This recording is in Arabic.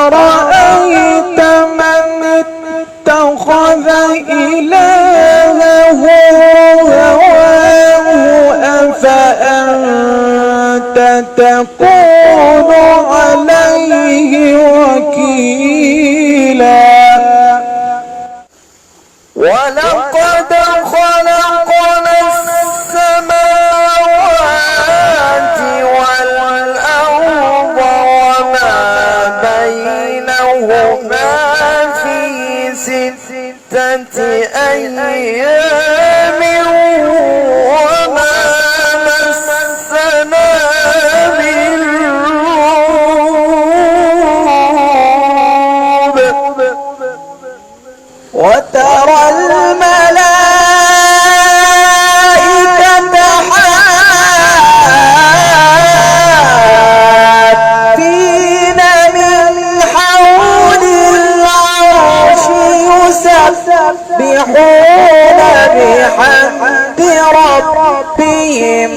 أفرأيت من اتخذ إلهه هواه أفأنت تكون عليه وكيلا ولقد خلقنا السماوات والأرض وما بينهما في 6 أيام وما مسنا من لغوب وترى الملائكة حافين من حول العرش يسبحون بحمد ربهم